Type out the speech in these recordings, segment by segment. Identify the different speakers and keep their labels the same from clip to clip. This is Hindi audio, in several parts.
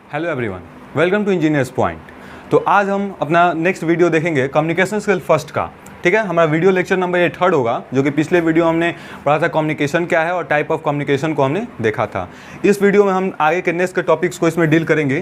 Speaker 1: Hello everyone, welcome to Engineers Point. तो आज हम अपना नेक्स्ट वीडियो देखेंगे कम्युनिकेशन स्किल फर्स्ट का। ठीक है, हमारा वीडियो लेक्चर नंबर ये थर्ड होगा, जो कि पिछले वीडियो हमने पढ़ा था कम्युनिकेशन क्या है और टाइप ऑफ कम्युनिकेशन को हमने देखा था। इस वीडियो में हम आगे के नेक्स्ट के टॉपिक्स को इसमें डील करेंगे।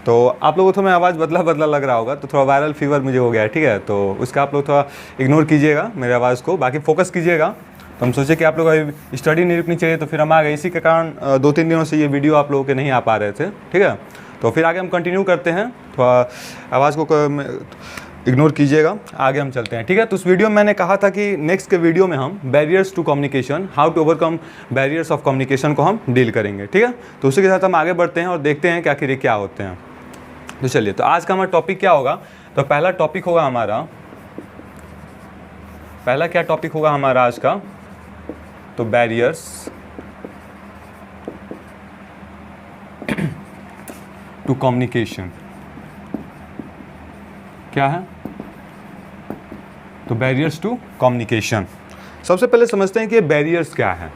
Speaker 1: तो आप लोगों को थोड़ा आवाज़ बदला लग रहा होगा, तो थोड़ा वायरल फीवर मुझे हो गया है। ठीक है, तो उसका आप लोग थोड़ा इग्नोर कीजिएगा मेरे आवाज़ को, बाकी फोकस कीजिएगा। तो हम सोचे कि आप लोग अभी स्टडी नहीं रुकनी चाहिए, तो फिर हम आ गए। इसी के कारण 2-3 दिनों से ये वीडियो आप लोगों के नहीं आ पा रहे थे। ठीक है, तो फिर आगे हम कंटिन्यू करते हैं। थोड़ा आवाज़ को इग्नोर कीजिएगा, आगे हम चलते हैं। ठीक है, तो उस वीडियो में मैंने कहा था कि नेक्स्ट के वीडियो में हम barriers to communication, how to overcome barriers of communication को हम डील करेंगे। ठीक है, तो उसी के साथ हम आगे बढ़ते हैं और देखते हैं कि आखिर ये क्या होते हैं। तो चलिए, तो आज का हमारा टॉपिक क्या होगा। तो पहला टॉपिक होगा हमारा, पहला क्या टॉपिक होगा हमारा आज का, तो बैरियर्स टू कम्युनिकेशन क्या है। तो बैरियर्स टू कम्युनिकेशन, सबसे पहले समझते हैं कि ये बैरियर्स क्या है।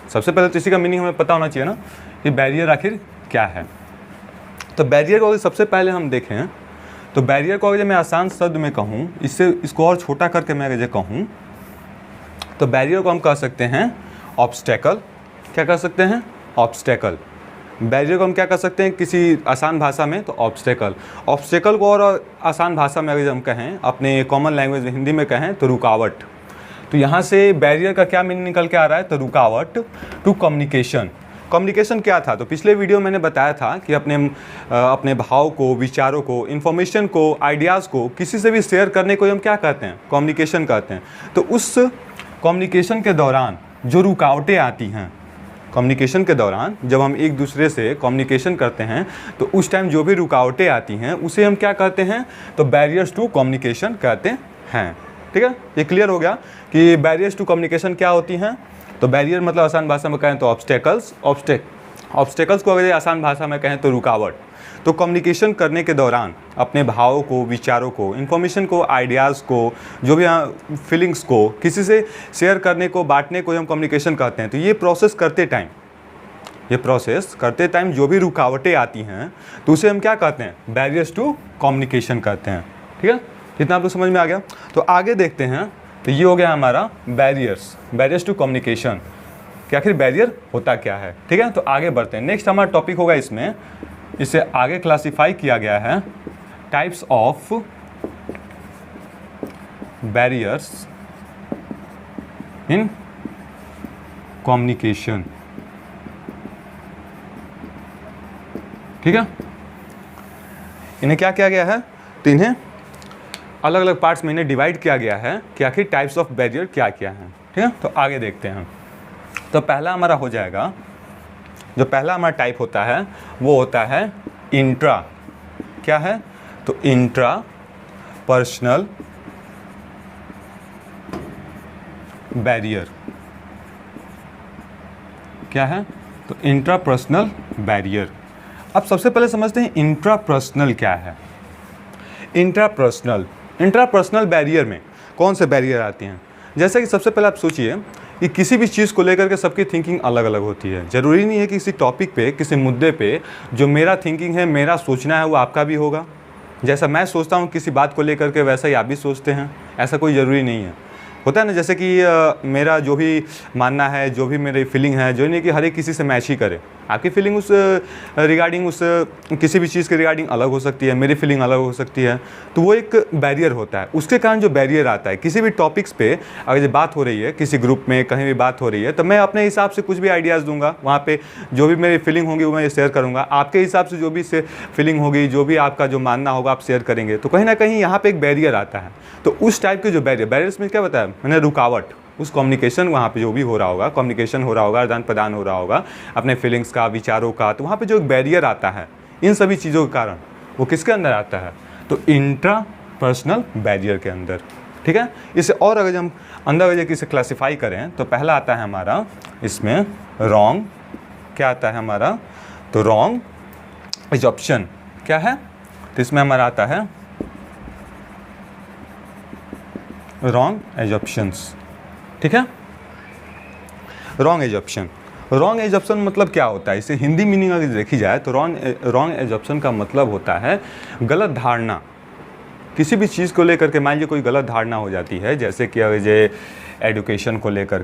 Speaker 1: सबसे पहले तो इसी का मीनिंग हमें पता होना चाहिए ना कि बैरियर आखिर क्या है। तो बैरियर को अगर सबसे पहले हम देखें, तो बैरियर को अगर मैं आसान शब्द में कहूँ, इसको और छोटा करके मैं अगर कहूँ, तो बैरियर को हम कह सकते हैं ऑब्स्टेकल। क्या कह सकते हैं? ऑब्स्टेकल। बैरियर को हम क्या कर सकते हैं किसी आसान भाषा में, तो ऑब्स्टेकल। ऑब्स्टेकल को और आसान भाषा में अगर हम कहें, अपने कॉमन लैंग्वेज में हिंदी में कहें, तो रुकावट। तो यहाँ से बैरियर का क्या मीनिंग निकल के आ रहा है, तो रुकावट टू कम्युनिकेशन। कम्युनिकेशन क्या था, तो पिछले वीडियो मैंने बताया था कि अपने भाव को, विचारों को, इन्फॉर्मेशन को, आइडियाज़ को किसी से भी शेयर करने को हम क्या कहते हैं, कम्युनिकेशन कहते हैं। तो उस कम्युनिकेशन के दौरान जो रुकावटें आती हैं, कम्युनिकेशन के दौरान जब हम एक दूसरे से कम्युनिकेशन करते हैं, तो उस टाइम जो भी रुकावटें आती हैं उसे हम क्या कहते हैं, तो बैरियर्स टू कम्युनिकेशन कहते हैं। ठीक है, ये क्लियर हो गया कि बैरियर्स टू कम्युनिकेशन क्या होती हैं। तो बैरियर मतलब आसान भाषा में कहें तो ऑब्स्टेकल्स। ऑब्स्टेकल्स को अगर आसान भाषा में कहें तो रुकावट। तो कम्युनिकेशन करने के दौरान अपने भावों को, विचारों को, इन्फॉर्मेशन को, आइडियाज़ को, जो भी फीलिंग्स को किसी से शेयर करने को, बांटने को हम कम्युनिकेशन कहते हैं। तो ये प्रोसेस करते टाइम जो भी रुकावटें आती हैं, तो उसे हम क्या कहते हैं, बैरियर्स टू कम्युनिकेशन कहते हैं। ठीक है, इतना आप लोग समझ में आ गया। तो आगे देखते हैं। तो ये हो गया हमारा बैरियर्स टू कम्युनिकेशन कि आखिर बैरियर होता क्या है। ठीक है, तो आगे बढ़ते हैं। नेक्स्ट हमारा टॉपिक होगा, इसमें इसे आगे क्लासिफाई किया गया है, types of barriers in communication. ठीक है, इन्हें क्या किया गया है, तो इन्हें अलग अलग पार्ट्स में इन्हें डिवाइड किया गया है कि आखिर टाइप्स ऑफ बैरियर क्या क्या हैं। ठीक है, तो आगे देखते हैं। तो पहला हमारा हो जाएगा, जो पहला हमारा टाइप होता है वो होता है इंट्रा। क्या है, तो इंट्रा पर्सनल बैरियर। क्या है, तो इंट्रा पर्सनल बैरियर। अब सबसे पहले समझते हैं इंट्रा पर्सनल क्या है। इंट्रा पर्सनल बैरियर में कौन से बैरियर आते हैं। जैसे कि सबसे पहले आप सोचिए कि किसी भी चीज़ को लेकर के सबकी थिंकिंग अलग अलग होती है। ज़रूरी नहीं है कि किसी टॉपिक पे, किसी मुद्दे पे जो मेरा थिंकिंग है, मेरा सोचना है, वो आपका भी होगा। जैसा मैं सोचता हूँ किसी बात को लेकर के, वैसा ही आप भी सोचते हैं। ऐसा कोई ज़रूरी नहीं है। होता है ना, जैसे कि मेरा जो भी मानना है, जो भी मेरी फीलिंग है, जो नहीं कि हर एक किसी से मैच ही करे। आपकी फीलिंग उस रिगार्डिंग, उस किसी भी चीज़ के रिगार्डिंग अलग हो सकती है, मेरी फीलिंग अलग हो सकती है। तो वो एक बैरियर होता है। उसके कारण जो बैरियर आता है, किसी भी टॉपिक्स पे अगर जो बात हो रही है, किसी ग्रुप में कहीं भी बात हो रही है, तो मैं अपने हिसाब से कुछ भी आइडियाज़ दूंगा। वहाँ पे जो भी मेरी फीलिंग होगी वो मैं शेयर करूँगा। आपके हिसाब से जो भी फीलिंग होगी, जो भी आपका जो मानना होगा, आप शेयर करेंगे। तो कहीं ना कहीं यहाँ पर एक बैरियर आता है। तो उस टाइप के जो बैरियर्स में क्या बताया मैंने, रुकावट, उस कम्युनिकेशन वहाँ पे जो भी हो रहा होगा, कम्युनिकेशन हो रहा होगा, आदान प्रदान हो रहा होगा अपने फीलिंग्स का, विचारों का, तो वहाँ पे जो एक बैरियर आता है इन सभी चीज़ों के कारण, वो किसके अंदर आता है, तो इंट्रा पर्सनल बैरियर के अंदर। ठीक है, इसे और अगर हम अंदर अगर इसे क्लासीफाई करें, तो पहला आता है हमारा इसमें रॉन्ग। क्या आता है हमारा, तो रॉन्ग एजम्पशन। क्या है, तो इसमें हमारा आता है रॉन्ग एजम्पशंस। ठीक है, रॉन्ग एजम्पशन। रॉन्ग एजम्पशन मतलब क्या होता है, इसे हिंदी मीनिंग अगर देखी जाए तो रॉन्ग एजम्पशन का मतलब होता है गलत धारणा। किसी भी चीज़ को लेकर के मान लीजिए कोई गलत धारणा हो जाती है, जैसे कि अगर ये एडुकेशन को लेकर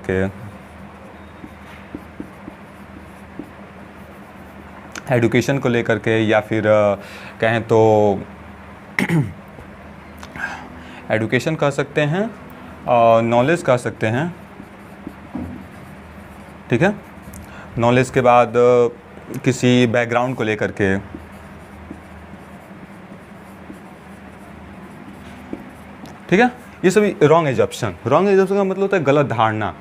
Speaker 1: के, या फिर कहें तो एडुकेशन कह सकते हैं और नॉलेज कह सकते हैं, ठीक है। नॉलेज के बाद किसी बैकग्राउंड को लेकर के, ठीक है, ये सभी रॉन्ग एजम्पशन। रॉन्ग एजम्पशन का मतलब होता है गलत धारणा।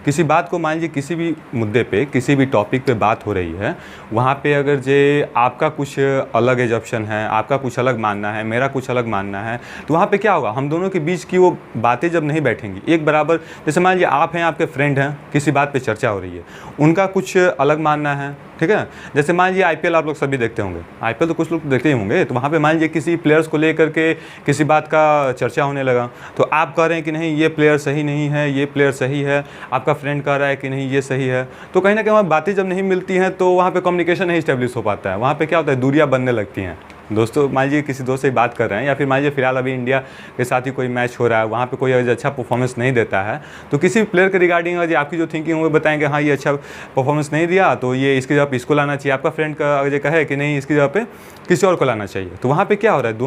Speaker 1: किसी बात को मान लीजिए किसी भी मुद्दे पे, किसी भी टॉपिक पे बात हो रही है, वहाँ पे अगर जे आपका कुछ अलग एजम्पशन है, आपका कुछ अलग मानना है, मेरा कुछ अलग मानना है, तो वहाँ पे क्या होगा, हम दोनों के बीच की वो बातें जब नहीं बैठेंगी एक बराबर, जैसे मान लीजिए आप हैं, आपके फ्रेंड हैं, किसी बात पे चर्चा हो रही है, उनका कुछ अलग मानना है, ठीक है। जैसे मान लीजिए आईपीएल आप लोग सभी देखते होंगे, आईपीएल तो कुछ लोग देखते ही होंगे, तो वहाँ पे मान लीजिए किसी प्लेयर्स को लेकर के किसी बात का चर्चा होने लगा, तो आप कह रहे हैं कि नहीं ये प्लेयर सही नहीं है, ये प्लेयर सही है, आपका फ्रेंड कह रहा है कि नहीं ये सही है, तो कहीं ना कहीं वहाँ बातें जब नहीं मिलती हैं तो वहाँ पे कम्युनिकेशन नहीं स्टेब्लिश हो पाता है, वहाँ पे क्या होता है, दूरियाँ बनने लगती हैं। दोस्तों मान लीजिए किसी दोस्त से बात कर रहे हैं, या फिर मान लीजिए फिलहाल अभी इंडिया के साथ ही कोई मैच हो रहा है, वहाँ पे कोई अगर अच्छा परफॉर्मेंस नहीं देता है, तो किसी प्लेयर के रिगार्डिंग अगर आपकी जो थिंकिंग वो बताएंगे हाँ ये अच्छा परफॉर्मेंस नहीं दिया, तो ये इसकी जगह पे इसको लाना चाहिए, आपका फ्रेंड का अगर ये कहे कि नहीं इसकी जगह पे किसी और को लाना चाहिए, तो वहाँ पर क्या हो रहा है,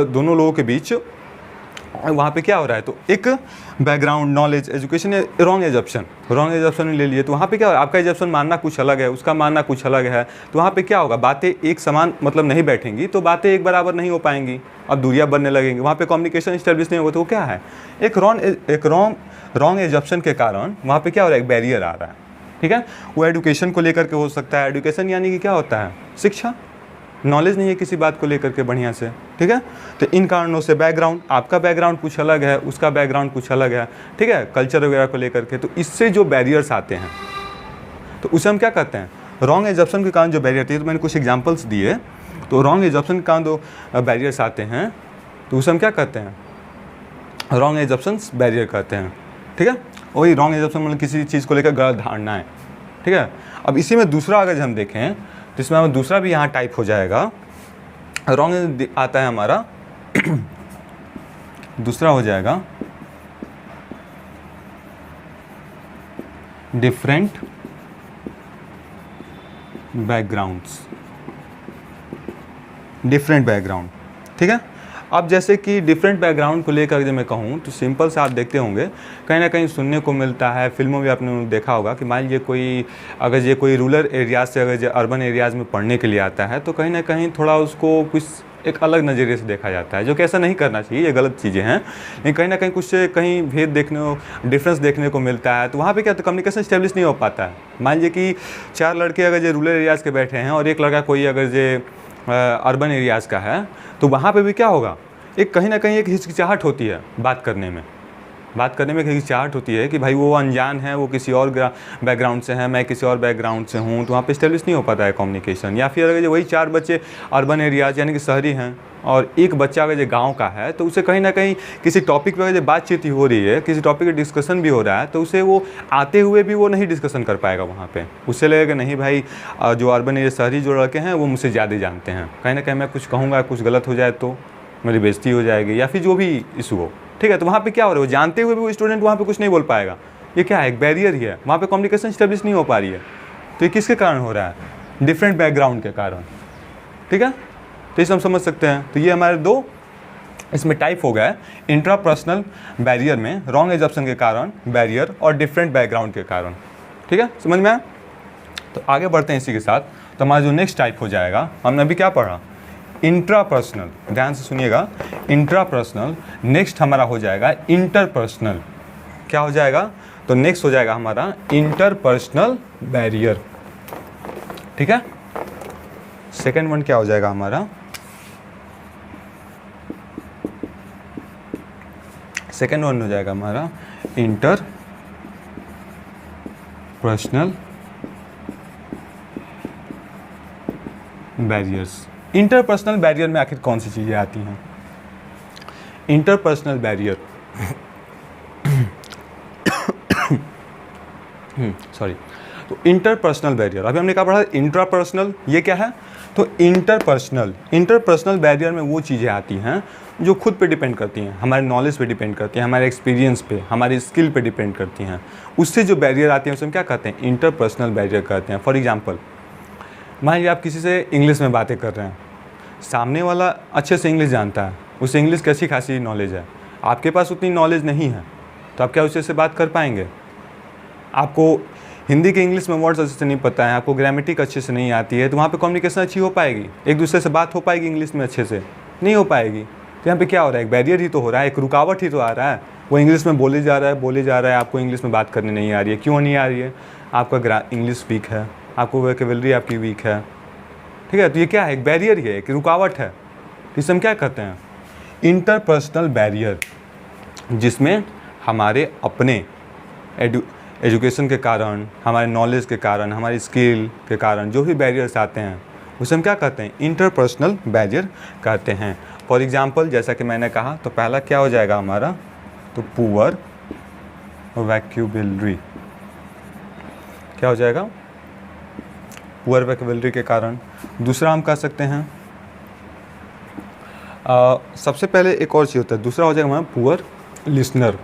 Speaker 1: दोनों लोगों के बीच वहाँ पे क्या हो रहा है, तो एक background, knowledge, education, wrong assumption ले लिए, तो वहाँ पे क्या हो रहा है, आपका एजम्पशन मानना कुछ अलग है, उसका मानना कुछ अलग है, तो वहाँ पे क्या होगा, बातें एक समान मतलब नहीं बैठेंगी, तो बातें एक बराबर नहीं हो पाएंगी, अब दूरियाँ बनने लगेंगी, वहाँ पे कम्युनिकेशन स्टेब्लिश नहीं होगा, तो वो क्या है, एक रॉन्ग एजम्पशन के कारण वहाँ पे क्या हो रहा है, एक बैरियर आ रहा है, ठीक है। वो एडुकेशन को लेकर के हो सकता है, एडुकेशन यानी कि क्या होता है, शिक्षा, नॉलेज नहीं है किसी बात को लेकर के बढ़िया से, ठीक है। तो इन कारणों से बैकग्राउंड, आपका बैकग्राउंड कुछ अलग है, उसका बैकग्राउंड कुछ अलग है, ठीक है, कल्चर वगैरह को लेकर के, तो इससे जो बैरियर्स आते हैं तो उसे हम क्या कहते हैं, रॉन्ग एजम्पशन के कारण जो बैरियर थे, तो मैंने कुछ एग्जांपल्स दिए, तो रॉन्ग एजम्पशन के कारण जो बैरियर्स आते हैं तो उसे हम क्या कहते हैं, रॉन्ग एजम्पशंस बैरियर कहते हैं, ठीक है। वही रॉन्ग एजम्पशन मतलब किसी चीज़ को लेकर गलत धारणा है, ठीक है। अब इसी में दूसरा अगर हम देखें तो इसमें हमें दूसरा भी यहाँ टाइप हो जाएगा, रॉन्ग आता है हमारा दूसरा हो जाएगा डिफरेंट बैकग्राउंड्स, डिफरेंट बैकग्राउंड, ठीक है। अब जैसे कि डिफरेंट बैकग्राउंड को लेकर जब मैं कहूँ तो सिंपल से आप देखते होंगे कहीं ना कहीं सुनने को मिलता है, फिल्मों में आपने देखा होगा कि मान लीजिए कोई रूरल एरियाज से अगर अर्बन एरियाज़ में पढ़ने के लिए आता है, तो कहीं ना कहीं थोड़ा उसको कुछ एक अलग नज़रिए से देखा जाता है, जो कि ऐसा नहीं करना चाहिए, ये गलत चीज़ें हैं, लेकिन कहीं ना कहीं कुछ कहीं भेद डिफरेंस देखने को मिलता है, तो वहाँ पे क्या, तो कम्युनिकेशन स्टेब्लिश नहीं हो पाता है। मान लीजिए कि 4 लड़के अगर जो रूरल एरियाज़ के बैठे हैं और एक लड़का कोई अगर जो अर्बन एरियाज़ का है, तो वहाँ पे भी क्या होगा, एक कहीं ना कहीं एक हिचकिचाहट होती है बात करने में एक हिचकिचाहट होती है कि भाई वो अनजान है, वो किसी और बैकग्राउंड से है, मैं किसी और बैकग्राउंड से हूँ, तो वहाँ पे स्टेब्लिश नहीं हो पाता है कम्युनिकेशन। या फिर अगर वही 4 बच्चे अर्बन एरियाज यानी कि शहरी हैं और एक बच्चा अगर जो गाँव का है, तो उसे कहीं ना कहीं किसी टॉपिक पर अगर बातचीत हो रही है, किसी टॉपिक पर डिस्कशन भी हो रहा है, तो उसे वो आते हुए भी वो नहीं डिस्कशन कर पाएगा वहाँ पे, उससे लगेगा नहीं भाई जो अर्बन एरिया शहरी जो लड़के हैं वो मुझसे ज़्यादा जानते हैं, कहीं ना कहीं मैं कुछ कहूँगा, कुछ गलत हो जाए तो मेरी बेइज्जती हो जाएगी, या फिर जो भी इशू हो, ठीक है। तो वहाँ पे क्या हो रहा है, वो जानते हुए भी वो स्टूडेंट वहाँ पे कुछ नहीं बोल पाएगा, ये क्या है, एक बैरियर ही है, वहाँ पे कम्युनिकेशन स्टेब्लिश नहीं हो पा रही है। तो ये किसके कारण हो रहा है, डिफरेंट बैकग्राउंड के कारण, ठीक है। तो इसे हम समझ सकते हैं। तो ये हमारे 2 इसमें टाइप हो गया है, इंट्रापर्सनल बैरियर में रॉन्ग एजम्पशन के कारण बैरियर और डिफरेंट बैकग्राउंड के कारण, ठीक है, समझ में आया। तो आगे बढ़ते हैं इसी के साथ। तो हमारा जो नेक्स्ट टाइप हो जाएगा, हमने अभी क्या पढ़ा, इंट्रापर्सनल, ध्यान से सुनिएगा, इंट्रापर्सनल। नेक्स्ट हमारा हो जाएगा इंटरपर्सनल। क्या हो जाएगा, तो नेक्स्ट हो जाएगा हमारा इंटरपर्सनल बैरियर, ठीक है। सेकेंड वन क्या हो जाएगा हमारा, सेकेंड वन हो जाएगा हमारा इंटरपर्सनल बैरियर्स। इंटरपर्सनल बैरियर में आखिर कौन सी चीज़ें आती हैं, इंटरपर्सनल बैरियर तो इंटरपर्सनल बैरियर, अभी हमने क्या पढ़ा, इंट्रापर्सनल, ये क्या है, तो इंटरपर्सनल बैरियर में वो चीज़ें आती हैं जो खुद पे डिपेंड करती हैं, हमारे नॉलेज पे डिपेंड करती हैं, हमारे एक्सपीरियंस पे, हमारी स्किल पे डिपेंड करती हैं। उससे जो बैरियर आती हैं उसे हम क्या कहते हैं, इंटरपर्सनल बैरियर कहते हैं। फॉर एग्जांपल, मान लीजिए आप किसी से इंग्लिश में बातें कर रहे हैं, सामने वाला अच्छे से इंग्लिश जानता है, उसे इंग्लिश कैसी खासी नॉलेज है, आपके पास उतनी नॉलेज नहीं है, तो आप क्या उससे से बात कर पाएंगे। आपको हिंदी के इंग्लिश में वर्ड्स अच्छे से नहीं पता है, आपको ग्रामेटिक अच्छे से नहीं आती है, तो वहाँ पे कम्युनिकेशन अच्छी हो पाएगी, एक दूसरे से बात हो पाएगी इंग्लिश में अच्छे से, नहीं हो पाएगी। तो यहाँ पे क्या हो रहा है, एक बैरियर ही तो हो रहा है, एक रुकावट ही तो आ रहा है। वो इंग्लिश में बोले जा रहा है, आपको इंग्लिश में बात करने नहीं आ रही है। क्यों नहीं आ रही है, आपका इंग्लिश वीक है, आपको वोकैबुलरी आपकी वीक है, ठीक है। तो ये क्या है, एक बैरियर ही है, एक रुकावट है। इसे हम क्या कहते हैं, इंटरपर्सनल बैरियर, जिसमें हमारे अपने एजुकेशन के कारण, हमारे नॉलेज के कारण, हमारी स्किल के कारण जो भी बैरियर्स आते हैं उसे हम क्या कहते हैं, इंटरपर्सनल बैरियर कहते हैं। फॉर एग्जांपल, जैसा कि मैंने कहा, तो पहला क्या हो जाएगा हमारा, तो पुअर वोकैबुलरी, क्या हो जाएगा, पुअर वोकैबुलरी के कारण। दूसरा हम कह सकते हैं, सबसे पहले एक और चीज़ होता है, दूसरा हो जाएगा हमारा पुअर लिसनर।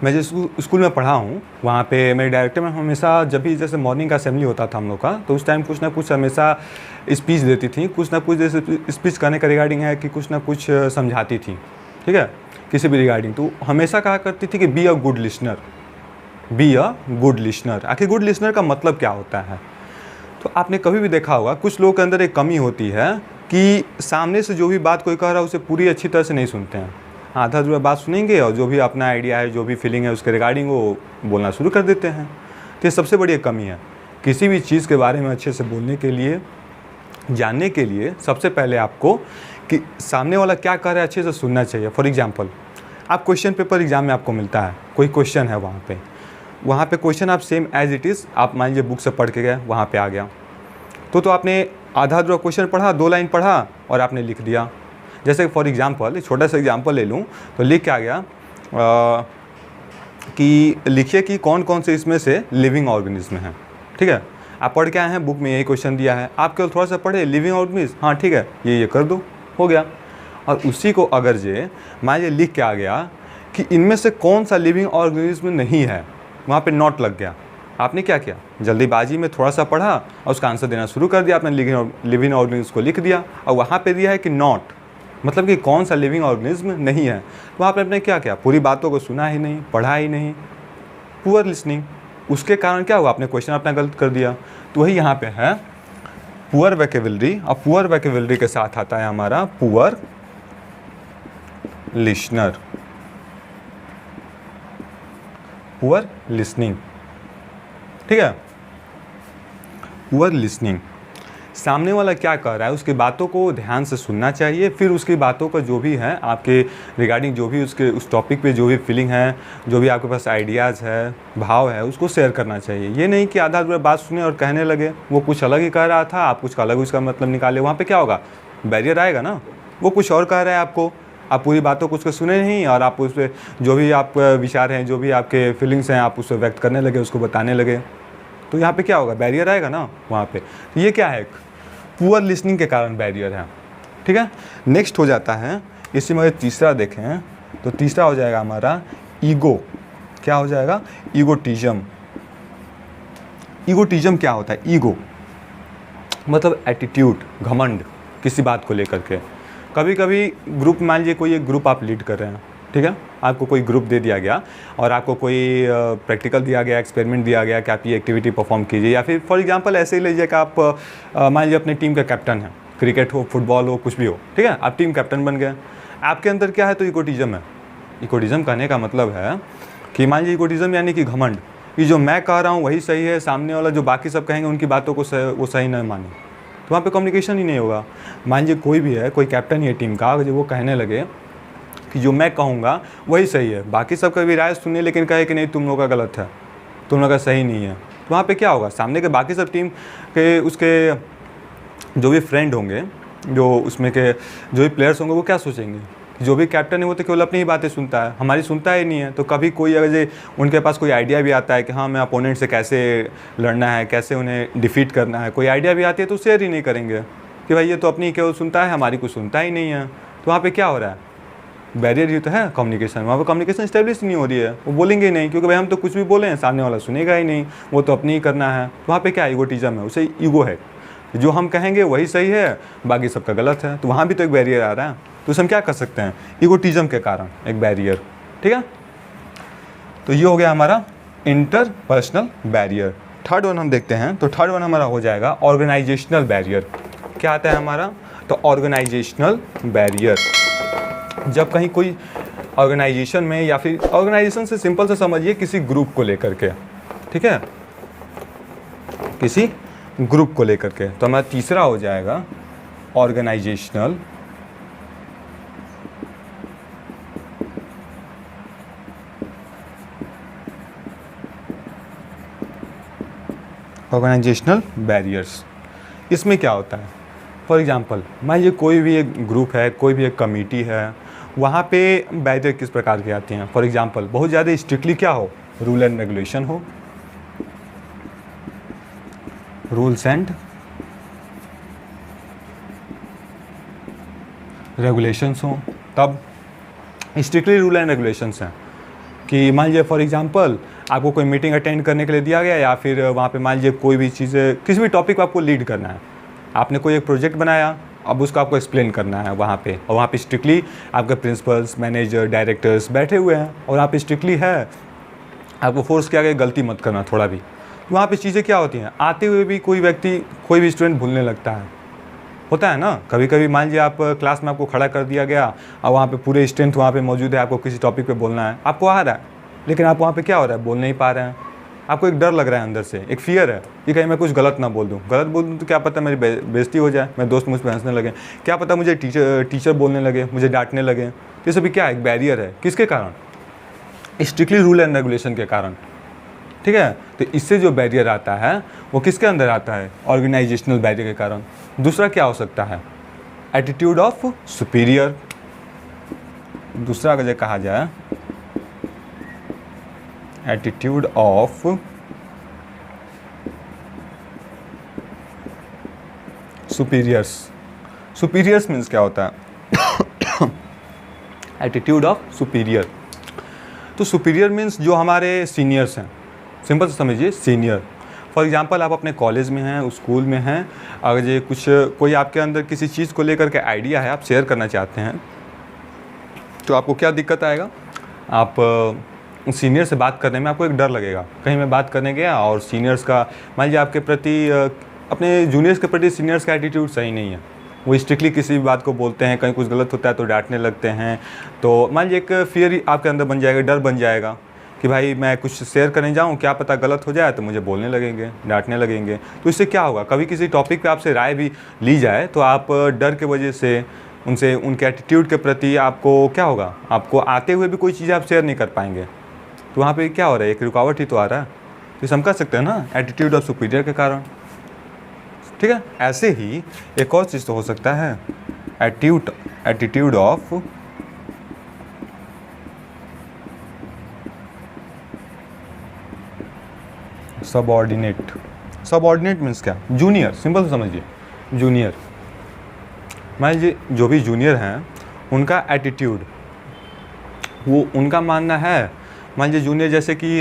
Speaker 1: मैं जिस स्कूल में पढ़ा हूँ वहाँ पे मेरे डायरेक्टर में हमेशा, जब भी जैसे मॉर्निंग का असेंबली होता था हम लोग का, तो उस टाइम कुछ ना कुछ हमेशा स्पीच देती थी, कुछ ना कुछ जैसे स्पीच करने का रिगार्डिंग है कि कुछ ना कुछ समझाती थी, ठीक है, किसी भी रिगार्डिंग। तो हमेशा कहा करती थी कि be a good listener, be a good listener. आखिर गुड लिसनर का मतलब क्या होता है, तो आपने कभी भी देखा होगा कुछ लोगों के अंदर एक कमी होती है कि सामने से जो भी बात कोई कह रहा है उसे पूरी अच्छी तरह से नहीं सुनते हैं, आधा अधूरा बात सुनेंगे और जो भी अपना आइडिया है, जो भी फीलिंग है उसके रिगार्डिंग वो बोलना शुरू कर देते हैं। तो ये सबसे बड़ी एक कमी है। किसी भी चीज़ के बारे में अच्छे से बोलने के लिए, जानने के लिए, सबसे पहले आपको कि सामने वाला क्या कर रहा है अच्छे से सुनना चाहिए। फॉर एग्जांपल, आप क्वेश्चन पेपर एग्जाम में आपको मिलता है, कोई क्वेश्चन है वहाँ पे क्वेश्चन आप सेम एज इट इज़, आप मान लीजिए बुक से पढ़ के गए, वहाँ पे आ गया, तो आपने आधा अधूरा क्वेश्चन पढ़ा, 2 लाइन पढ़ा और आपने लिख दिया। जैसे फॉर एग्जांपल, एक छोटा सा एग्जांपल ले लूँ, तो लिख के आ गया कि लिखिए कि कौन कौन से इसमें से लिविंग ऑर्गेनिज्म हैं, ठीक है। आप पढ़ के आए हैं, बुक में यही क्वेश्चन दिया है, आप केवल थोड़ा सा पढ़े लिविंग ऑर्गेनिज्म, हाँ ठीक है, ये कर दो, हो गया। और उसी को अगर जे मान लीजिए लिख के आ गया कि इनमें से कौन सा लिविंग ऑर्गेनिज्म नहीं है, वहाँ पे नॉट लग गया, आपने क्या किया, जल्दीबाजी में थोड़ा सा पढ़ा और उसका आंसर देना शुरू कर दिया, आपने लिविंग ऑर्गेनिज्म को लिख दिया और वहाँ पे दिया है कि नॉट, मतलब कि कौन सा लिविंग ऑर्गेनिज्म नहीं है। तो आपने अपने क्या किया, पूरी बातों को सुना ही नहीं, पढ़ा ही नहीं, पुअर लिसनिंग। उसके कारण क्या हुआ, आपने क्वेश्चन अपना गलत कर दिया। तो वही यहाँ पे है पुअर वोकैबुलरी, और पुअर वोकैबुलरी के साथ आता है हमारा पुअर लिसनर, पुअर लिसनिंग, ठीक है। पुअर लिसनिंग, सामने वाला क्या कह रहा है उसकी बातों को ध्यान से सुनना चाहिए, फिर उसकी बातों का जो भी है आपके रिगार्डिंग, जो भी उसके उस टॉपिक पे जो भी फीलिंग है, जो भी आपके पास आइडियाज़ है, भाव है, उसको शेयर करना चाहिए। ये नहीं कि आधा अधूरा बात सुने और कहने लगे, वो कुछ अलग ही कह रहा था, आप कुछ अलग उसका मतलब निकाले, वहाँ पे क्या होगा, बैरियर आएगा ना। वो कुछ और कह रहा है आपको, आप पूरी बातों को उसको सुने नहीं और आप उस पर जो भी आप विचार हैं, जो भी आपके फीलिंग्स हैं, आप उसको व्यक्त करने लगे, उसको बताने लगे, तो यहाँ पे क्या होगा, बैरियर आएगा ना वहाँ पे। तो ये क्या है, पुअर लिसनिंग के कारण बैरियर है, ठीक है। नेक्स्ट हो जाता है, इसी में तीसरा देखें तो तीसरा हो जाएगा हमारा ईगो। क्या हो जाएगा, ईगोटिज्म। ईगोटिज्म क्या होता है, ईगो मतलब एटीट्यूड, घमंड किसी बात को लेकर के। कभी कभी ग्रुप, मान लीजिए कोई एक ग्रुप आप लीड कर रहे हैं, ठीक है, आपको कोई ग्रुप दे दिया गया और आपको कोई प्रैक्टिकल दिया गया, एक्सपेरिमेंट दिया गया कि आप ये एक्टिविटी परफॉर्म कीजिए, या फिर फॉर एग्जांपल ऐसे ही लीजिए कि आप मान लीजिए अपनी टीम का कैप्टन है, क्रिकेट हो, फुटबॉल हो, कुछ भी हो, ठीक है, आप टीम कैप्टन बन गए, आपके अंदर क्या है, तो ईगोटिज्म है। ईगोटिज्म कहने का मतलब है कि मान लीजिए ईगोटिज्म यानी कि घमंड, कि जो मैं कह रहा हूँ वही सही है, सामने वाला जो बाकी सब कहेंगे उनकी बातों को वो सही न माने, तो वहाँ पे कम्युनिकेशन ही नहीं होगा। मान लीजिए कोई भी है, कोई कैप्टन है टीम का, जो वो कहने लगे कि जो मैं कहूँगा वही सही है, बाकी सब का भी राय सुने लेकिन कहे कि नहीं तुम लोग का गलत है, तुम लोग का सही नहीं है, तो वहाँ पे क्या होगा, सामने के बाकी सब टीम के उसके जो भी फ्रेंड होंगे, जो उसमें के जो भी प्लेयर्स होंगे, वो क्या सोचेंगे, जो भी कैप्टन है वो तो केवल अपनी ही बातें सुनता है, हमारी सुनता ही नहीं है। तो कभी कोई अगर उनके पास कोई आइडिया भी आता है कि हाँ मैं अपोनेंट से कैसे लड़ना है, कैसे उन्हें डिफीट करना है, कोई आइडिया भी आती है तो शेयर ही नहीं करेंगे कि भाई ये तो अपनी केवल सुनता है, हमारी कुछ सुनता ही नहीं है। तो वहाँ पर क्या हो रहा है, बैरियर ही तो है कम्युनिकेशन, वहाँ पर कम्युनिकेशन स्टेब्लिश नहीं हो रही है। वो बोलेंगे ही नहीं क्योंकि भाई हम तो कुछ भी बोले हैं, सामने वाला सुनेगा ही नहीं, वो तो अपनी ही करना है। तो वहाँ पे क्या ईगोटिज्म है, उसे ईगो है, जो हम कहेंगे वही सही है, बाकी सबका गलत है। तो वहाँ भी तो एक बैरियर आ रहा है। तो उसे हम क्या कर सकते हैं, ईगोटिज्म के कारण एक बैरियर। ठीक है, तो ये हो गया हमारा इंटरपर्सनल बैरियर। थर्ड वन हम देखते हैं, तो थर्ड वन हमारा हो जाएगा ऑर्गेनाइजेशनल बैरियर। क्या आता है हमारा, तो ऑर्गेनाइजेशनल बैरियर, जब कहीं कोई ऑर्गेनाइजेशन में, या फिर ऑर्गेनाइजेशन से सिंपल से समझिए किसी ग्रुप को लेकर के, ठीक है, किसी ग्रुप को लेकर के। तो हमारा तीसरा हो जाएगा ऑर्गेनाइजेशनल बैरियर्स। इसमें क्या होता है, फॉर एग्जांपल मान लीजिए कोई भी एक ग्रुप है, कोई भी एक कमेटी है, वहाँ पे बैरियर किस प्रकार के आते हैं। फॉर एग्जांपल बहुत ज़्यादा स्ट्रिक्टली क्या हो, रूल एंड रेगुलेशन हो, रूल्स एंड रेगुलेशंस हो, तब स्ट्रिक्टली रूल एंड रेगुलेशंस हैं कि मान लीजिए फॉर एग्जांपल आपको कोई मीटिंग अटेंड करने के लिए दिया गया, या फिर वहाँ पे मान लीजिए कोई भी चीज़, किसी भी टॉपिक को आपको लीड करना है, आपने कोई एक प्रोजेक्ट बनाया, अब उसको आपको एक्सप्लेन करना है वहाँ पे, और वहाँ पे स्ट्रिक्टली आपके प्रिंसिपल्स, मैनेजर, डायरेक्टर्स बैठे हुए हैं, और आप स्ट्रिक्टली है, आपको फोर्स किया गया गलती मत करना थोड़ा भी। तो वहाँ पे चीज़ें क्या होती हैं, आते हुए भी कोई व्यक्ति, कोई भी स्टूडेंट भूलने लगता है, होता है ना कभी कभी। मान लीजिए आप क्लास में आपको खड़ा कर दिया गया, और वहाँ पे पूरे स्ट्रेंथ वहाँ पे मौजूद है, आपको किसी टॉपिक पे बोलना है, आपको आ रहा है, लेकिन आप वहाँ पे क्या हो रहा है, बोल नहीं पा रहे हैं, आपको एक डर लग रहा है अंदर से, एक फियर है कि कहीं मैं कुछ गलत ना बोल दूँ, गलत बोल दूँ तो क्या पता मेरी बेइज्जती हो जाए, मेरे दोस्त मुझ पर हंसने लगे, क्या पता मुझे टीचर बोलने लगे, मुझे डांटने लगे। ये सभी क्या है, एक बैरियर है, किसके कारण, स्ट्रिक्टली रूल एंड रेगुलेशन के कारण। ठीक है, तो इससे जो बैरियर आता है वो किसके अंदर आता है, ऑर्गेनाइजेशनल बैरियर के कारण। दूसरा क्या हो सकता है, एटीट्यूड ऑफ सुपीरियर। दूसरा अगर कहा जाए attitude of superiors. Superiors means क्या होता है, एटीट्यूड ऑफ सुपीरियर। तो सुपीरियर मीन्स जो हमारे सीनियर्स हैं, सिंपल से समझिए सीनियर। फॉर एग्जांपल आप अपने कॉलेज में हैं, स्कूल में हैं, अगर ये कुछ कोई आपके अंदर किसी चीज़ को लेकर के आइडिया है, आप शेयर करना चाहते हैं, तो आपको क्या दिक्कत आएगा, आप सीनियर से बात करने में आपको एक डर लगेगा। कहीं मैं बात करने गया और सीनियर्स का, मान लीजिए आपके प्रति, अपने जूनियर्स के प्रति सीनियर्स का एटीट्यूड सही नहीं है, वो स्ट्रिक्टली किसी भी बात को बोलते हैं, कहीं कुछ गलत होता है तो डांटने लगते हैं। तो मान लीजिए एक फियर आपके अंदर बन जाएगा, डर बन जाएगा कि भाई मैं कुछ शेयर करने जाऊं, क्या पता गलत हो जाए तो मुझे बोलने लगेंगे, डांटने लगेंगे। तो इससे क्या होगा, कभी किसी टॉपिक पे आपसे राय भी ली जाए तो आप डर के वजह से उनसे, उनके एटीट्यूड के प्रति आपको क्या होगा, आपको आते हुए भी कोई चीज़ आप शेयर नहीं कर पाएंगे। तो वहाँ पे क्या हो रहा है, एक रुकावट ही तो आ रहा है। तो समझ कर सकते हैं ना, एटीट्यूड ऑफ सुपीरियर के कारण। ठीक है, ऐसे ही एक और चीज़ तो हो सकता है, attitude of subordinate. Subordinate means क्या, जूनियर, सिंपल से समझिए, जूनियर। मान लीजिए जो भी जूनियर हैं उनका एटीट्यूड, वो उनका मानना है, मान लीजिए जूनियर जैसे कि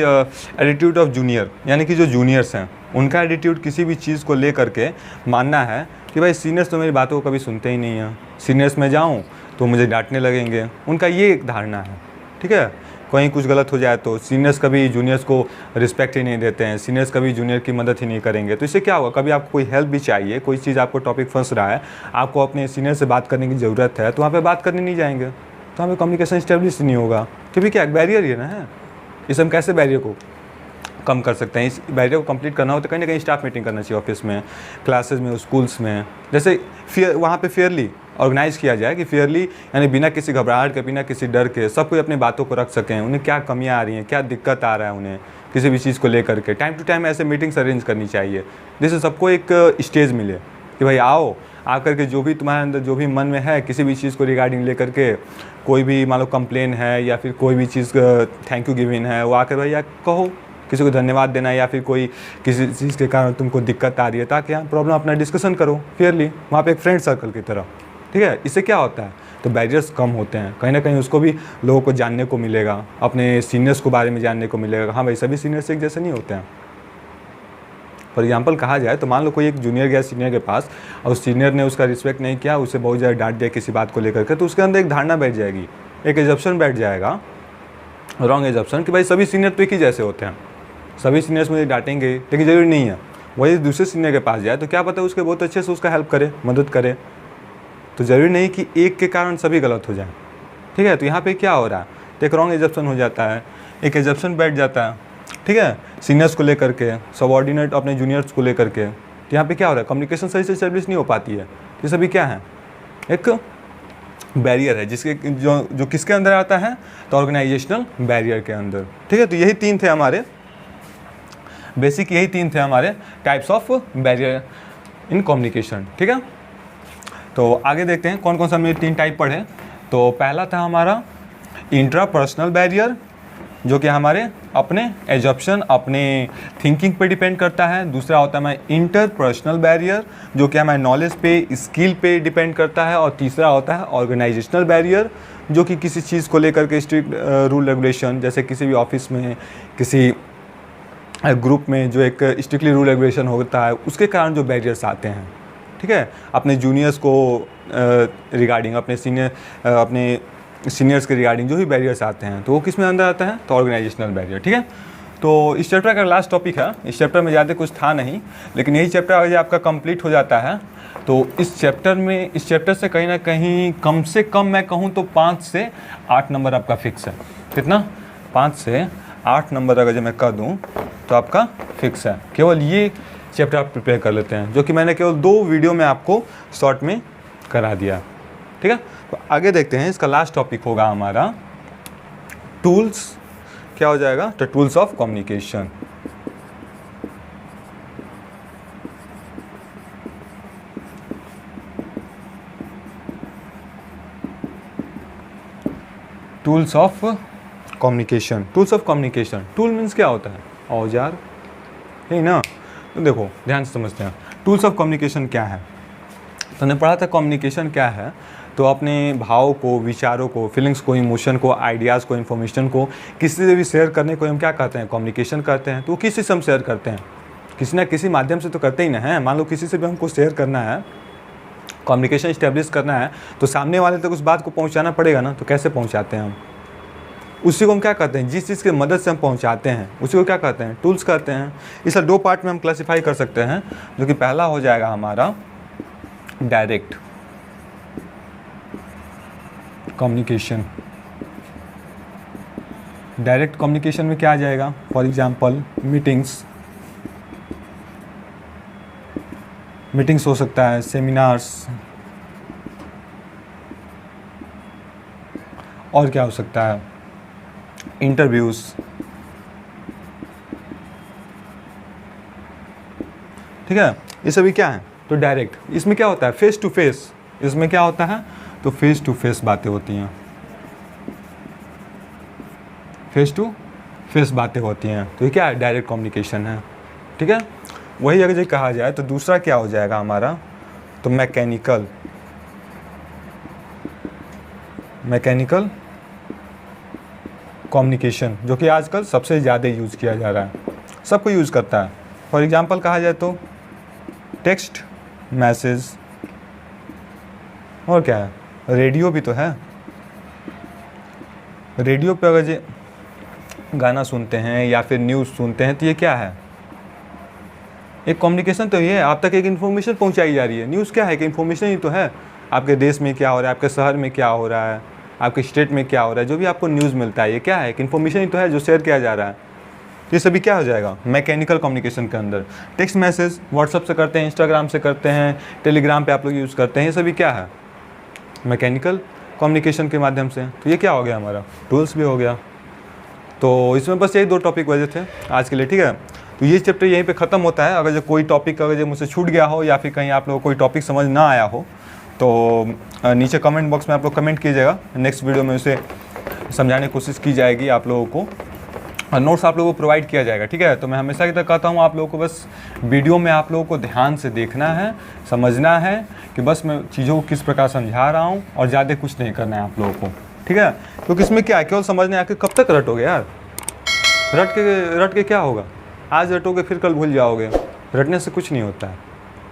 Speaker 1: एटीट्यूड ऑफ जूनियर, यानी कि जो जूनियर्स हैं उनका एटीट्यूड किसी भी चीज़ को ले करके मानना है कि भाई सीनियर्स तो मेरी बातों को कभी सुनते ही नहीं हैं, सीनियर्स में जाऊं तो मुझे डांटने लगेंगे, उनका ये एक धारणा है। ठीक है, कहीं कुछ गलत हो जाए तो सीनियर्स कभी जूनियर्स को रिस्पेक्ट ही नहीं देते हैं, सीनियर्स कभी जूनियर की मदद ही नहीं करेंगे। तो इससे क्या होगा, कभी आपको कोई हेल्प भी चाहिए, कोई चीज़ आपको टॉपिक फंस रहा है, आपको अपने सीनियर से बात करने की ज़रूरत है, तो वहाँ पे बात करने नहीं जाएंगे, तो हमें कम्युनिकेशन स्टेब्लिश नहीं होगा, क्योंकि क्या बैरियर ही है ना। इस हम कैसे बैरियर को कम कर सकते हैं, इस बैरियर को कंप्लीट करना हो तो कहीं ना कहीं स्टाफ मीटिंग करना चाहिए, ऑफिस में, क्लासेस में, स्कूल्स में, जैसे वहाँ पे फेयरली ऑर्गेनाइज किया जाए कि फेयरली, यानी बिना किसी घबराहट के, बिना किसी डर के सब कोई अपनी बातों को रख सकें, उन्हें क्या कमियां आ रही हैं, क्या दिक्कत आ रहा है उन्हें किसी भी चीज़ को लेकर के। टाइम टू टाइम ऐसे मीटिंग्स अरेंज करनी चाहिए जिससे सबको एक स्टेज मिले कि भाई आओ, आकर के जो भी तुम्हारे अंदर जो भी मन में है किसी भी चीज़ को रिगार्डिंग लेकर के, कोई भी मान लो कंप्लेन है या फिर कोई भी चीज़ थैंक यू गिविंग है, वो आकर भैया कहो, किसी को धन्यवाद देना है या फिर कोई किसी चीज़ के कारण तुमको दिक्कत आ रही है, ताकि यहाँ प्रॉब्लम अपना डिस्कशन करो फेयरली वहाँ पे एक फ्रेंड सर्कल की तरह, ठीक है। इससे क्या होता है, तो बैरियर्स कम होते हैं, कहीं ना कहीं उसको भी लोगों को जानने को मिलेगा, अपने सीनियर्स को बारे में जानने को मिलेगा। हाँ भाई, सभी सीनियर्स एक जैसे नहीं होते हैं। फॉर एग्जाम्पल कहा जाए तो मान लो कोई एक जूनियर गया सीनियर के पास और उस सीनियर ने उसका रिस्पेक्ट नहीं किया, उसे बहुत ज़्यादा डांट दिया किसी बात को लेकर के, तो उसके अंदर एक धारणा बैठ जाएगी, एक एजप्शन बैठ जाएगा, रॉन्ग एजप्शन, कि भाई सभी सीनियर तो एक ही जैसे होते हैं, सभी सीनियर्स मुझे डांटेंगे, लेकिन ज़रूरी नहीं है। वही दूसरे सीनियर के पास जाए तो क्या पता उसके बहुत अच्छे से उसका हेल्प करे, मदद करे, तो ज़रूरी नहीं कि एक के कारण सभी गलत हो जाए, ठीक है। तो यहाँ पे क्या हो रहा है, तो एक रॉन्ग एजप्शन हो जाता है, एक एजप्शन बैठ जाता है, ठीक है, सीनियर्स को लेकर के, सबऑर्डिनेट अपने जूनियर्स को लेकर के। तो यहाँ पे क्या हो रहा है, कम्युनिकेशन सही से एस्टेब्लिश नहीं हो पाती है। ये सभी क्या है, एक बैरियर है, जिसके जो किसके अंदर आता है, तो ऑर्गेनाइजेशनल बैरियर के अंदर, ठीक है। तो यही तीन थे हमारे बेसिक, यही तीन थे हमारे types of barrier in communication, ठीक है। तो आगे देखते हैं कौन कौन सा हमने तीन टाइप पढ़े। तो पहला था हमारा इंट्रापर्सनल बैरियर, जो कि हमारे अपने एजप्शन, अपने थिंकिंग पे डिपेंड करता है। दूसरा होता है हमारा इंटरपर्सनल बैरियर, जो कि हमारे नॉलेज पे, स्किल पे डिपेंड करता है। और तीसरा होता है ऑर्गेनाइजेशनल बैरियर, जो कि किसी चीज़ को लेकर के स्ट्रिक्ट रूल रेगुलेशन, जैसे किसी भी ऑफिस में, किसी ग्रुप में जो एक स्ट्रिक्टली रूल रेगुलेशन होता है, उसके कारण जो बैरियर्स आते हैं, ठीक है। अपने जूनियर्स को रिगार्डिंग, अपने सीनियर्स के रिगार्डिंग जो भी बैरियर्स आते हैं, तो वो किस में अंदर आता है, तो ऑर्गेनाइजेशनल बैरियर, ठीक है। तो इस चैप्टर का लास्ट टॉपिक है, इस चैप्टर में ज़्यादा कुछ था नहीं, लेकिन यही चैप्टर अगर आपका कंप्लीट हो जाता है तो इस चैप्टर से कहीं ना कहीं कम से कम मैं कहूँ तो 5 से 8 नंबर आपका फिक्स है। कितना, 5 से 8 नंबर अगर जो मैं कर दूँ तो आपका फिक्स है। केवल ये चैप्टर आप प्रिपेयर कर लेते हैं, जो कि मैंने केवल 2 वीडियो में आपको शॉर्ट में करा दिया, ठीक है। तो आगे देखते हैं, इसका लास्ट टॉपिक होगा हमारा टूल्स, क्या हो जाएगा, तो tools of communication. Tools of communication, tools of communication, tool means क्या होता है, औजार, नहीं ना। तो देखो ध्यान से समझते हैं, टूल्स ऑफ कम्युनिकेशन क्या है। तो हमने पढ़ा था कम्युनिकेशन क्या है, तो अपने भाव को, विचारों को, फीलिंग्स को, इमोशन को, आइडियाज़ को, इन्फॉर्मेशन को किसी से भी शेयर करने को हम क्या कहते हैं, कम्युनिकेशन करते हैं। तो किसी से हम शेयर करते हैं, किसी ना किसी माध्यम से तो करते ही ना है। मान लो किसी से भी हमको शेयर करना है, कम्युनिकेशन इस्टेब्लिश करना है, तो सामने वाले तक उस बात को पहुंचाना पड़ेगा ना। तो कैसे पहुंचाते हैं हम, उसी को हम क्या कहते हैं, जिस चीज़ की मदद से हम पहुंचाते हैं उसी को क्या कहते हैं, टूल्स कहते हैं। इसे 2 पार्ट में हम क्लासीफाई कर सकते हैं, जो कि पहला हो जाएगा हमारा डायरेक्ट कम्युनिकेशन। डायरेक्ट कम्युनिकेशन में क्या आ जाएगा, फॉर एग्जांपल मीटिंग्स हो सकता है, सेमिनार्स, और क्या हो सकता है, इंटरव्यूज़, ठीक है। ये सभी क्या है, तो डायरेक्ट। इसमें क्या होता है, फेस टू फेस, इसमें क्या होता है, तो फेस टू फेस बातें होती हैं, फेस टू फेस बातें होती हैं। तो ये क्या है, डायरेक्ट कम्युनिकेशन है, ठीक है। वही अगर जो कहा जाए तो दूसरा क्या हो जाएगा हमारा, तो मैकेनिकल कम्युनिकेशन, जो कि आजकल सबसे ज़्यादा यूज़ किया जा रहा है, सबको यूज़ करता है। फॉर एग्जांपल कहा जाए तो टेक्स्ट मैसेज, और क्या है, रेडियो भी तो है। रेडियो पे अगर जो गाना सुनते हैं या फिर न्यूज़ सुनते हैं, तो ये क्या है, एक कम्युनिकेशन तो ये है, आप तक एक इन्फॉर्मेशन पहुंचाई जा रही है। न्यूज़ क्या है, कि इन्फॉर्मेशन ही तो है, आपके देश में क्या हो रहा है, आपके शहर में क्या हो रहा है, आपके स्टेट में क्या हो रहा है, जो भी आपको न्यूज़ मिलता है, ये क्या है, कि इन्फॉर्मेशन ही तो है जो शेयर किया जा रहा है। ये सभी क्या हो जाएगा, मैकेनिकल कम्युनिकेशन के अंदर। टेक्स्ट मैसेज व्हाट्सअप से करते हैं, इंस्टाग्राम से करते हैं, टेलीग्राम पे आप लोग यूज़ करते हैं, ये सभी क्या है, मैकेनिकल कम्युनिकेशन के माध्यम से। तो ये क्या हो गया हमारा, टूल्स भी हो गया। तो इसमें बस यही 2 टॉपिक वजह थे आज के लिए, ठीक है। तो ये चैप्टर यहीं पे ख़त्म होता है। अगर जो कोई टॉपिक अगर जो मुझसे छूट गया हो या फिर कहीं आप लोगों को कोई टॉपिक समझ ना आया हो तो नीचे कमेंट बॉक्स में आप लोग कमेंट कीजिएगा। नेक्स्ट वीडियो में उसे समझाने की कोशिश की जाएगी आप लोगों को, और नोट्स आप लोगों को प्रोवाइड किया जाएगा, ठीक है। तो मैं हमेशा की तरह कहता हूँ आप लोगों को बस वीडियो में आप लोगों को ध्यान से देखना है, समझना है कि बस मैं चीज़ों को किस प्रकार समझा रहा हूँ, और ज़्यादा कुछ नहीं करना है आप लोगों को, ठीक है। क्योंकि इसमें क्या है, केवल समझने आके कब तक रटोगे यार, रट के क्या होगा, आज रटोगे फिर कल भूल जाओगे, रटने से कुछ नहीं होता है,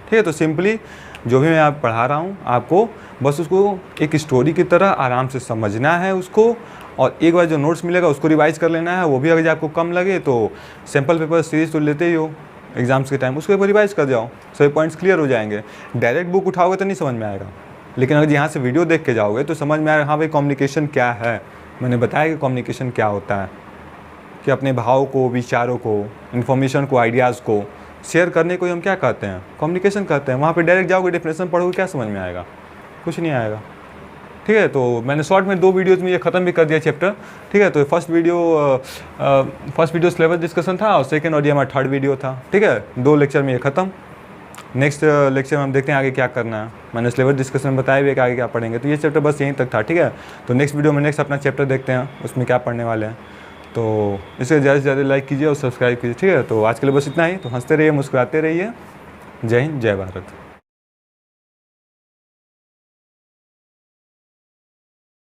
Speaker 1: ठीक है। तो सिंपली जो भी मैं आप पढ़ा रहा हूँ आपको बस उसको एक स्टोरी की तरह आराम से समझना है उसको, और एक बार जो नोट्स मिलेगा उसको रिवाइज कर लेना है। वो भी अगर आपको कम लगे तो सैम्पल पेपर सीरीज तो लेते ही हो एग्जाम्स के टाइम, उसको एक बार रिवाइज कर जाओ, सभी पॉइंट्स क्लियर हो जाएंगे। डायरेक्ट बुक उठाओगे तो नहीं समझ में आएगा, लेकिन अगर यहाँ से वीडियो देख के जाओगे तो समझ में आएगा हाँ भाई कम्युनिकेशन क्या है। मैंने बताया कि कम्युनिकेशन क्या होता है, कि अपने भाव को, विचारों को, इन्फॉर्मेशन को, आइडियाज़ को शेयर करने को हम क्या कहते हैं, कम्युनिकेशन कहते हैं। वहाँ पे डायरेक्ट जाओगे डेफिनेशन पढ़ोगे क्या समझ में आएगा, कुछ नहीं आएगा, ठीक है। तो मैंने शॉर्ट में 2 वीडियोज़ में ये ख़त्म भी कर दिया चैप्टर, ठीक है। तो फर्स्ट वीडियो सिलेबस डिस्कशन था, और सेकंड और ये हमारा 3rd वीडियो था, ठीक है। 2 लेक्चर में ये ख़त्म। नेक्स्ट लेक्चर में हम देखते हैं आगे क्या करना है। मैंने सिलेबस डिस्कशन बताया भी है कि आगे क्या पढ़ेंगे, तो ये चैप्टर बस यहीं तक था, ठीक है। तो नेक्स्ट वीडियो में नेक्स्ट अपना चैप्टर देखते हैं, उसमें क्या पढ़ने वाले हैं। तो इसे ज़्यादा से ज़्यादा लाइक कीजिए और सब्सक्राइब कीजिए, ठीक है। तो आज के लिए बस इतना ही। तो हंसते रहिए, मुस्कुराते रहिए। जय हिंद, जय भारत।